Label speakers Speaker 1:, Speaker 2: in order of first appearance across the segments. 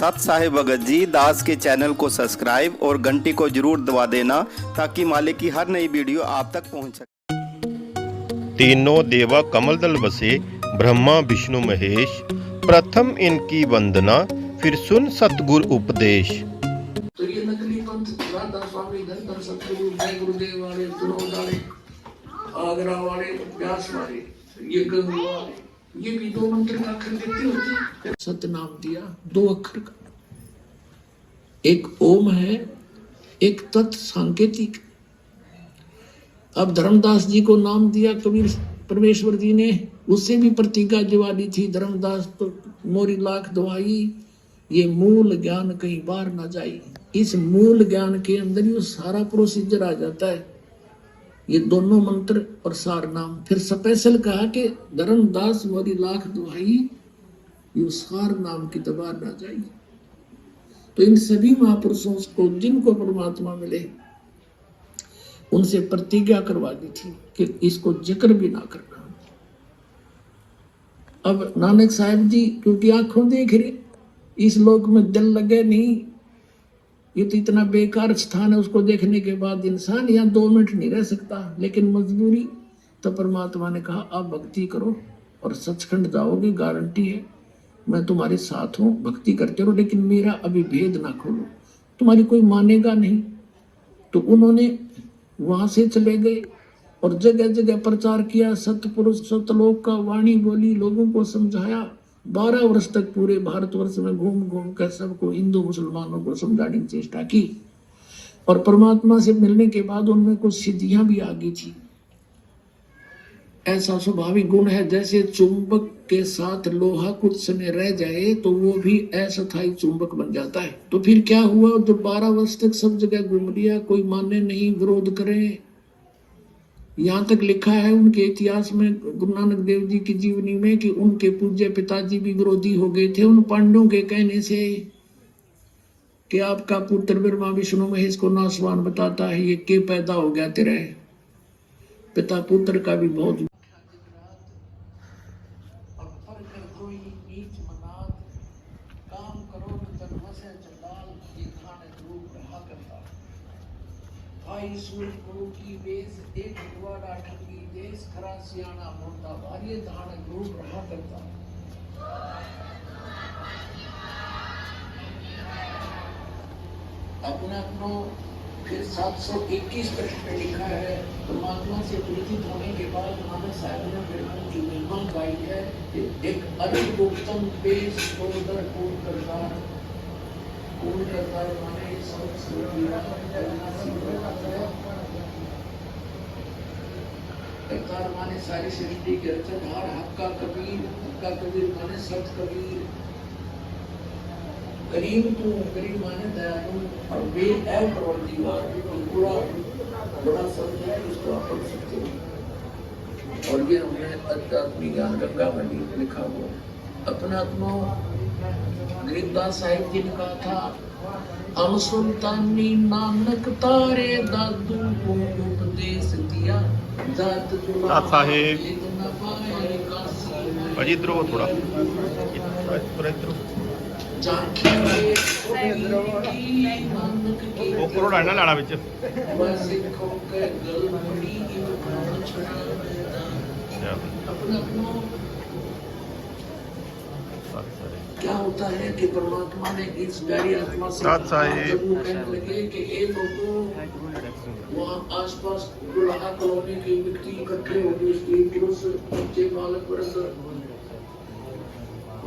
Speaker 1: सत साहिब भगत जी दास के चैनल को सब्सक्राइब और घंटी को जरूर दबा देना ताकि मालिक की हर नई वीडियो आप तक पहुंच सके।
Speaker 2: तीनों देवा कमल दल बसे, ब्रह्मा विष्णु महेश, प्रथम इनकी वंदना, फिर सुन सतगुरु उपदेश।
Speaker 3: तो ये नकली पंथ राधा स्वामी धनधर सतगुरु जय गुरुदेव वाले, तुरौद वाले, आगरा वाले, व्यास वाले, ये गंगा वाले, ये भी दो मंत्र का अक्षर देते होते। सत्य नाम दिया दो अक्षर का, एक ओम है, एक तत् सांकेतिक। अब धर्मदास जी को नाम दिया कबीर परमेश्वर जी ने, उससे भी प्रतिज्ञा दिवाली थी, धर्मदास तो मोरी लाख दुआई, ये मूल ज्ञान कहीं बाहर ना जाए। इस मूल ज्ञान के अंदर ही सारा प्रोसीजर आ जाता है, ये दोनों मंत्र और सार नाम। फिर स्पेशल कहा कि धर्मदास मोरी लाख दुआई, ये सार नाम की दबार ना जाए। तो इन सभी महापुरुषों को जिनको परमात्मा मिले, उनसे प्रतिज्ञा करवा दी थी कि इसको जिक्र भी ना करना। अब नानक साहब जी क्योंकि आंखों देख रहे, इस लोक में दिल लगे नहीं, ये तो इतना बेकार स्थान है, उसको देखने के बाद इंसान यहाँ 2 मिनट नहीं रह सकता, लेकिन मजबूरी। तो परमात्मा ने कहा आप भक्ति करो और सचखंड जाओगे, गारंटी है मैं तुम्हारे साथ हूँ, भक्ति करते रहो, लेकिन मेरा अभी भेद ना खोलो, तुम्हारी कोई मानेगा नहीं। तो उन्होंने वहां से चले गए और जगह जगह प्रचार किया, सतपुरुष सतलोक का वाणी बोली, लोगों को समझाया। 12 वर्ष तक पूरे भारतवर्ष में घूम घूम कर सबको, हिंदू मुसलमानों को समझाने की चेष्टा की। और परमात्मा से मिलने के बाद उनमें कुछ सिद्धियां भी आ गई थी। ऐसा स्वाभाविक गुण है, जैसे चुंबक के साथ लोहा कुछ समय रह जाए तो वो भी अस्थायी चुंबक बन जाता है। तो फिर क्या हुआ, जो 12 वर्ष तक सब जगह घूम लिया, कोई माने नहीं, विरोध करे। यहाँ तक लिखा है उनके इतिहास में, गुरु नानक देव जी की जीवनी में, कि उनके पूज्य पिताजी भी विरोधी हो गए थे उन पांडवों के कहने से कि आपका पुत्र ब्रह्मा विष्णु महेश को नासवान बताता है, ये के पैदा हो गया तेरे। पिता पुत्र का भी बहुत की बेस एक दुआरा ठगी देश खरा सियाना मोटा भारी धान ग्रूप रहा करता। अपना फिर 721 पृष्ठ पे लिखा है, परमात्मा से परिचित होने के बाद नानक साहब ने फिर उनकी महिमा गाई है कि एक अरब उत्तम बेस कोदर पूर्ण करतार माने करतार माने सारी सृष्टि के रचनहार, हक्का कबीर माने सत कबीर, करीम तू करीम माने दयालु, और बेअप्रवदीवार पूरा बड़ा शब्द है, इसको आप पढ़ सकते हो। और ये हमने आध्यात्मिक ज्ञान गंगा में लिखा हुआ। अपना गरीबदास साहिब जी ने कहा था, हम सुल्तानी नानक तारे दादू को उपदेश दिया, जात
Speaker 2: साहिब अजी इधर हो थोड़ा, वो करोड़ है ना लाड़ा विच
Speaker 3: क्या होता है कि परमात्मा ने इस प्यारी आत्मा से कहने लगे कि ये लोगों वहाँ आसपास दुल्हा कॉलोनी के व्यक्ति इकट्ठे हो गए, स्त्री पुरुष बच्चे बालक वर्ग।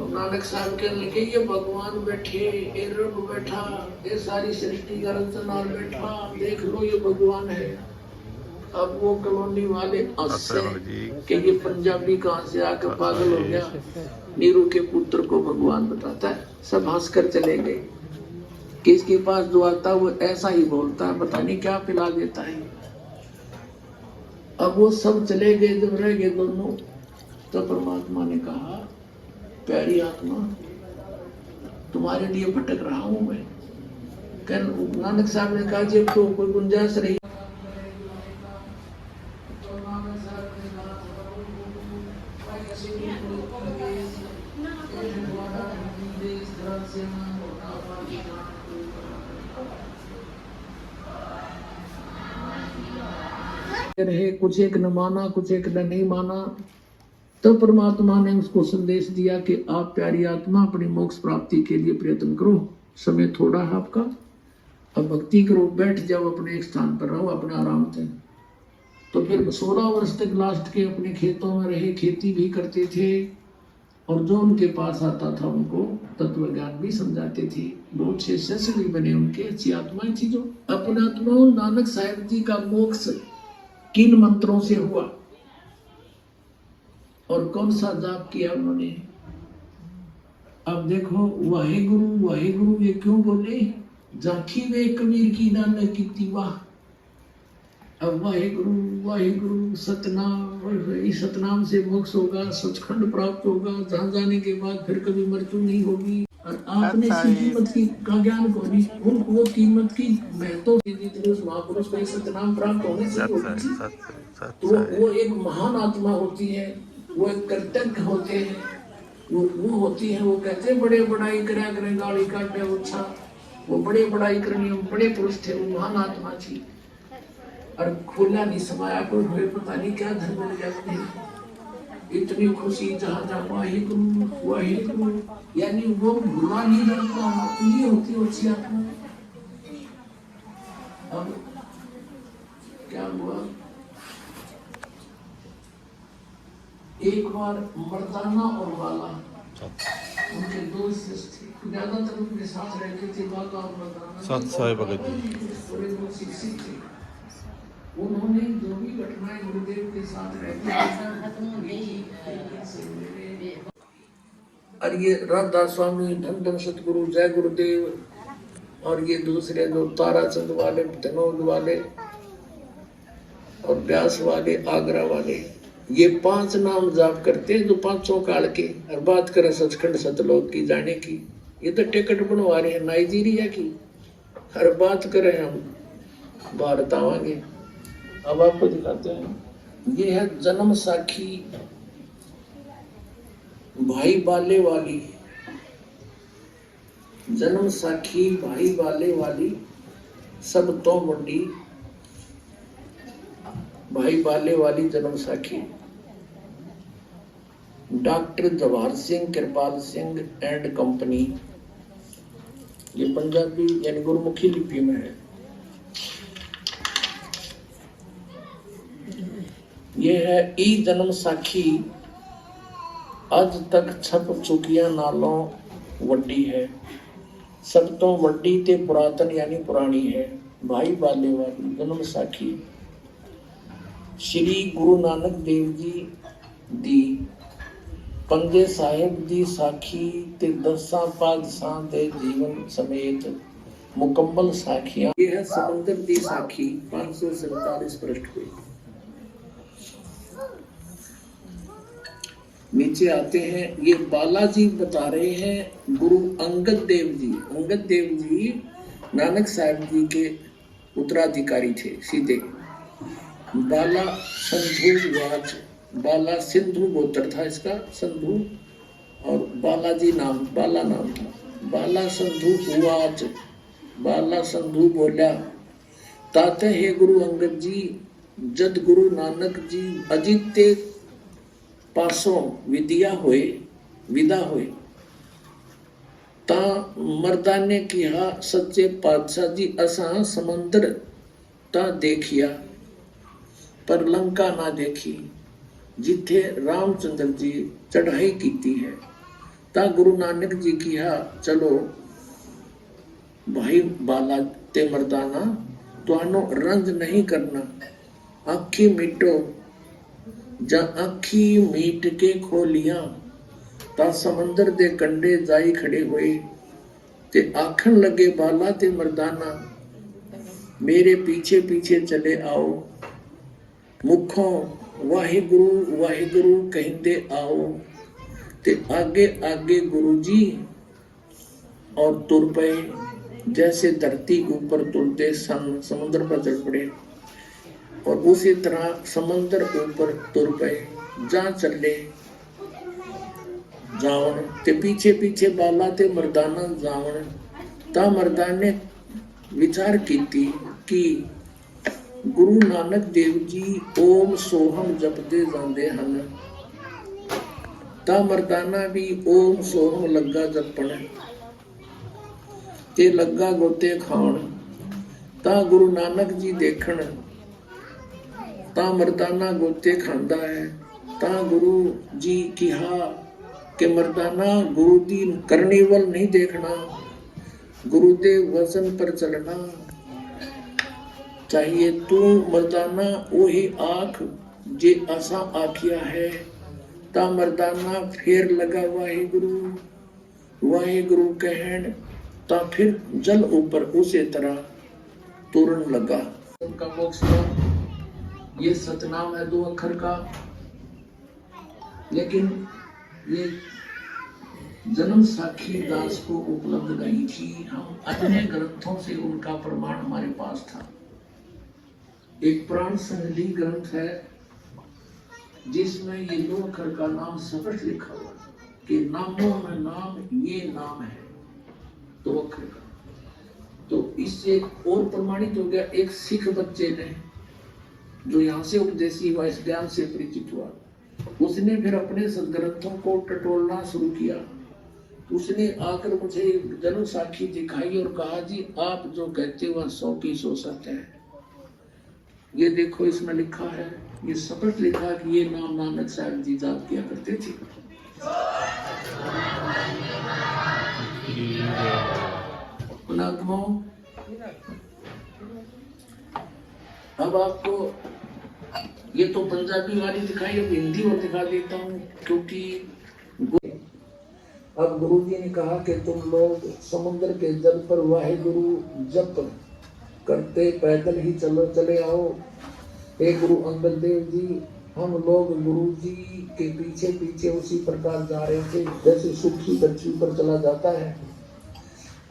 Speaker 3: नानक साहब कहने लगे ये भगवान बैठे, ये रब बैठा, ये सारी सृष्टि का रचनहार बैठा, देख लो ये भगवान है। अब वो कॉलोनी वाले हंसे कि ये पंजाबी कहाँ से आकर पागल हो गया, नीरू के पुत्र को भगवान बताता है। सब हंसकर चले गए, किसके पास जो आता है वो ऐसा ही बोलता है, पता नहीं क्या पिला देता है। अब वो सब चले गए, जब रह गए दोनों, तो परमात्मा ने कहा, प्यारी आत्मा तुम्हारे लिए भटक रहा हूं मैं। नानक साहब ने कहा, जब तो कोई गुंजाइश रही रहे, कुछ एक न माना, कुछ एक ने नहीं माना। तब परमात्मा ने उसको संदेश दिया कि आप प्यारी आत्मा अपनी मोक्ष प्राप्ति के लिए प्रयत्न करो, समय थोड़ा है आपका, अब भक्ति करो, बैठ जाओ अपने एक स्थान पर, रहो अपने आराम से। तो फिर 16 वर्ष तक लास्ट के अपने खेतों में रहे, खेती भी करते थे, और जो उनके पास आता था उनको तत्व ज्ञान भी समझाते थे। बहुत से शिष्य भी बने उनके, अच्छी आत्माएं थी। जो अपने आत्माओं नानक साहेब जी का मोक्ष किन मंत्रों से हुआ और कौन सा जाप किया उन्होंने? अब देखो, वाहेगुरु वाहेगुरु ये क्यों बोले? जाखी वे कबीर की नानक की तीवा। अब वाहेगुरु सतनाम, इस सतनाम से मोक्ष होगा, सचखंड प्राप्त होगा, जहां जाने के बाद फिर कभी मृत्यु नहीं होगी। और आपने इसी कीमत की का ज्ञान को भी, वो कीमत की महत्व उस महापुरुष को सतनाम प्राप्त होने से होगी। तो वो एक महान आत्मा होती है, वो एक कृतज्ञ होते हैं, वो होती है। वो कहते हैं बड़े बड़ाई करा करें गाड़ी काटे अच्छा, वो बड़े बड़ाई करनी, बड़े पुरुष थे, वो महान आत्मा थी। और खोला नहीं समाया कोई हुए, पता नहीं क्या धर्म मिल जाते, इतनी खुशी जहाँ जहाँ वाहेगुरु, यानी वो भुला नहीं करता, ये होती अच्छी आत्मा। अब क्या हुआ, एक बार मर्दाना और बाला, उनके दो शिष्य थे, ज्यादातर उनके साथ रहते थे, बाला और मर्दाना
Speaker 2: सत साहिब भगत जी।
Speaker 3: थोड़े बहुत शिक्षित थे। उन्होंने जो भी घटनाएं गुरुदेव के साथ रहते और ये राधा स्वामी, धन धन सतगुरु, जय गुरुदेव, और ये दूसरे जो ताराचंद वाले, तनोद वाले और व्यास वाले, आगरा वाले, ये 5 नाम जाप करते जो 5 काल के। और बात करें सचखंड सतलोक की जाने की, ये तो टिकट बनवा रहे हैं नाइजीरिया की। हर बात करें हम भारत आवांगे। अब आपको दिखाते हैं, ये है जन्म साखी भाई बाले वाली, जन्म साखी भाई बाले वाली, सब तो बड़ी भाई बाले Wali Janam Sakhi. Doctor Jawahar Singh, Kirpal Singh and company, ये पंजाबी यानी गुरमुखी लिपि में है। ये है ई जन्म साखी, अज तक छप चुकिया नालों वड्डी है, सब तो वड्डी ते पुरातन यानी पुरानी है। भाई बाले वाली जन्म साखी श्री गुरु नानक देव जी दी पंजे साहिब दी साखी ते 10 पातशाह दे जीवन समेत मुकम्मल साखियां। ये है समंदर दी साखी, 547 पृष्ठ पे। नीचे आते हैं, ये बालाजी बता रहे हैं गुरु अंगद देव जी। अंगद देव जी नानक साहब जी के उत्तराधिकारी थे सीधे। बाला संधु वाच, बाला सिंधु गोत्र था इसका, संधु, और बालाजी नाम, बाला नाम था। बाला संधु वाच, बाला संधु बोला, ताते हे गुरु अंगद जी, जद गुरु नानक जी अजिते पासों विदा होए ता मर्दा ने कहा, सच्चे पातशाह जी असा समंदर ता देखिया पर लंका ना देखी, जिथे रामचंद्र जी चढ़ाई की है। ता गुरु नानक जी कहा, चलो भाई बाला ते मर्दाना, तुहानो रंज नहीं करना, आखी मिटो, जा आखी मीट के खोलिया ता समंदर दे कंडे जाई खड़े हुए ते आखन लगे बाला ते मर्दाना, मेरे पीछे पीछे चले आओ, मुखों वाहिगुरु वाहिगुरु कहते आओ, ते आगे आगे गुरु जी और तुर पे जैसे धरती ऊपर तुरते समुद्र पर चढ़ पड़े, और उसी तरह समंदर ऊपर तुर पे जा चले, जावन ते पीछे पीछे बाला ते मर्दाना जावन ता मर्दान ने विचार कीती कि गुरु नानक देव जी ओम सोहम जपते जाते हैं ता मर्दाना भी ओम सोहम लगा जपण ते लगा गोते खाण ता गुरु नानक जी देखण ता मर्दाना गोते खांदा है ता गुरु जी कहा कि मर्दाना गुरु दी करनी वल नहीं देखना, गुरुदेव वचन पर चलना चाहिए। तू मर्दाना वही आँख जे असा आखिया है ता मर्दाना फिर लगा वाहे गुरु कहन ता फिर जल ऊपर उसे तरह तुरन लगा। उनका मोक्ष ये सतनाम है 2 अक्षर का, लेकिन ये जन्म साखी दास को उपलब्ध नहीं थी। हम अन्य ग्रंथों से उनका प्रमाण हमारे पास था। एक प्राण संधि ग्रंथ है जिसमें ये 2 अक्षर का नाम स्पष्ट लिखा हुआ कि नामों में नाम ये नाम है 2 अक्षर का। तो इससे और प्रमाणित हो गया। एक सिख बच्चे ने जो यहाँ से उपदेशी हुआ, इस ज्ञान से परिचित हुआ, उसने फिर अपने सदग्रंथों को टटोलना शुरू किया। उसने आकर मुझे जन्म साखी दिखाई और कहा जी आप जो कहते हो 100 की 100 सत्य है। ये देखो इसमें लिखा है, ये स्पष्ट लिखा कि ये नाम नानक साहब जी जाप किया करते थे। अब आपको ये तो पंजाबी वाली दिखाई, अब हिंदी और दिखा देता हूँ, क्योंकि अब गुरु जी ने कहा कि तुम लोग समुद्र के जल पर वाहेगुरु जप करते पैदल ही चले आओ। हे गुरु अंगद देव जी, हम लोग गुरु जी के पीछे पीछे उसी प्रकार जा रहे थे जैसे सूखी पृथ्वी पर चला जाता है।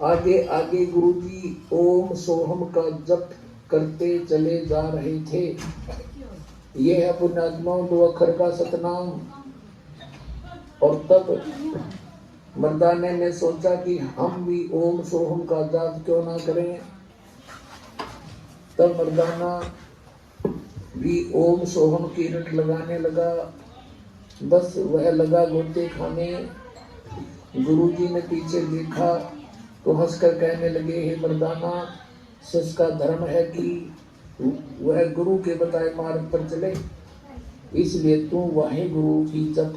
Speaker 3: आगे आगे गुरु जी ओम सोहम का जप करते चले जा रहे थे। ये है पुण्यात्माओं 2 अक्षर का सतनाम। और तब मर्दाने ने सोचा कि हम भी ओम सोहम का जाप क्यों ना करें। तब मर्दाना भी ओम सोहम की रट लगाने लगा। बस वह लगा गोते खाने। गुरुजी ने पीछे देखा तो हंसकर कहने लगे, हे मर्दाना, सच का धर्म है कि वह गुरु के बताए मार्ग पर चले, इसलिए तू वाहे गुरु की जप,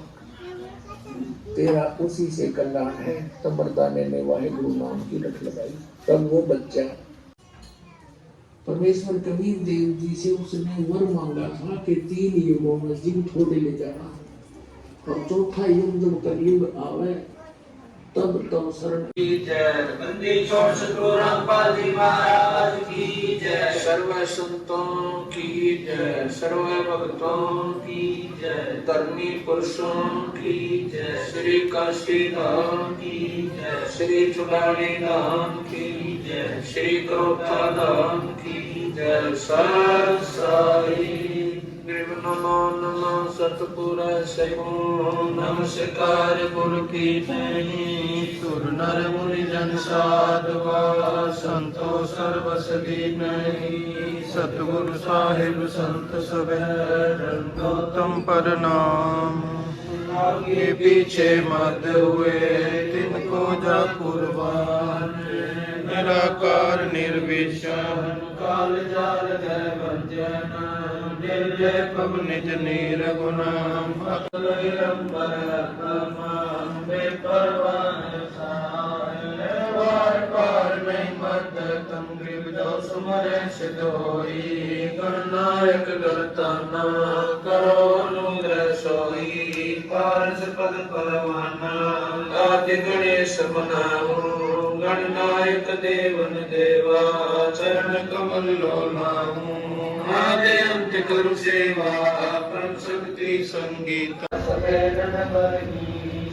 Speaker 3: तेरा उसी से कल्याण है। तब मर्दाने ने वाहे गुरु नाम की रट लगाई। तब वो बच्चा परमेश्वर कबीर देव जी से उसने वर मांगा था कि 3 युगों में जीव थोड़े ले जाना, और 4था युग जब कलयुग आवे तब शरण की जय। बंदी छोड़ सतगुरु रामपाल जी महाराज की जय। सर्व संतों की जय, सर्व भक्तों की जय, धर्मी पुरुषों की जय, श्री काशी धाम की जय, श्री चुड़ाली धाम की जय, श्री क्रोथा धाम की जय। सर साई नमो नमो सतपुरा सगुण नमस्कार गुरु की नैनी। सुर नर मुनि जन साधवा संतो सर्वस दीनहि। सतगुरु साहिब संत सभै गौतम प्रणाम। आगे पीछे मत हुए तिनको जा कुर्बान। निराकार निर्विशन काल जाल जय भंजन। जय पब निज नीर गुनाम। अकलंबर अकलमान बेपरवान साय। वार पार नहीं मत तम ग्रीव जो सुमरे सिद्ध होई। गणनायक गणताना करो अनुग्रह सोई। पारस पद परवाना आदि गणेश बनाओ। गणनायक देवन देवा चरण कमल लो नाऊ। आदि अंत गुरु सेवा परम शक्ति संगीत।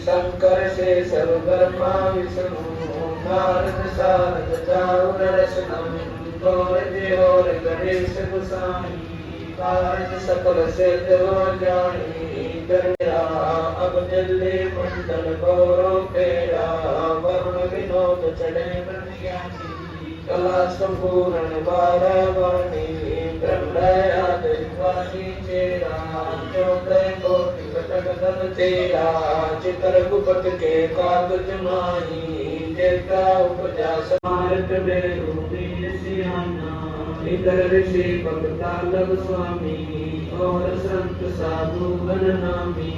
Speaker 3: शंकर से सर्वकर्मा विष्णु। नारद सारद चारुर रसनम। गणेश गोसाई। कारज सकल से जानी।
Speaker 4: तेरा अब जल्ले मंडल गौरव तेरा वरुण विनोद चढ़े ब्रह्मज्ञानी कला संपूर्ण बारावाणी ब्रह्मयादि चेरा चौदह कोटि कटक धन तेरा चित्र गुपत के कागज माही जेता उपजा समारत बेरु वीर सियाना इधर ऋषि भक्तालग स्वामी और संत साधु गण नामी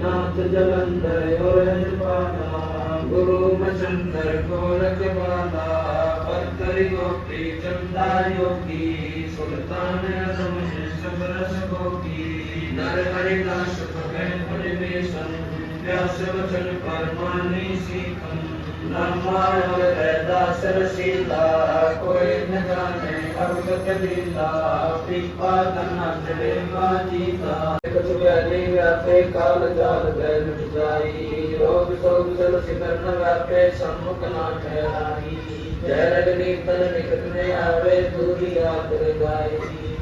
Speaker 4: नाथ जलंधर और हरपाला गुरु मचंदर गोरख वाला भर्तरि गोपी चंदा योगी सुल्तान आजम सब रस गोपी नर हरिदास भगै परिवेशन व्यास वचन परमानी सीखन रामायण वेदास रसीला कोई न जाने अब कबीला कृपा करना चले जीता कुछ व्याधि व्यापे काल जाल गए मिट जाई रोग शोक जल सिमर न व्यापे सम्मुख ना ठहराई जय रजनी तन निकट में आवे दूरी याद गाई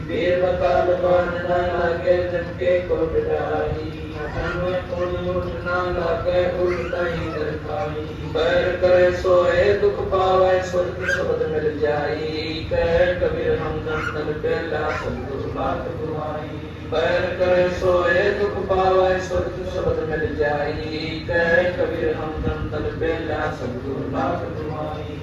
Speaker 4: वीर बकाल बाण न लागे जमके को बिठाई हमें कोई उठना लागे उल्टा ही कर खाई बैर करे सोए दुख पावे स्वर्ग शब्द मिल जाई कह कबीर हम दंतन बेला सतगुरु बात बुआई बैर करे सोए दुख पावे स्वर्ग शब्द मिल जाई कह कबीर हम दंतन बेला सतगुरु बात बुआई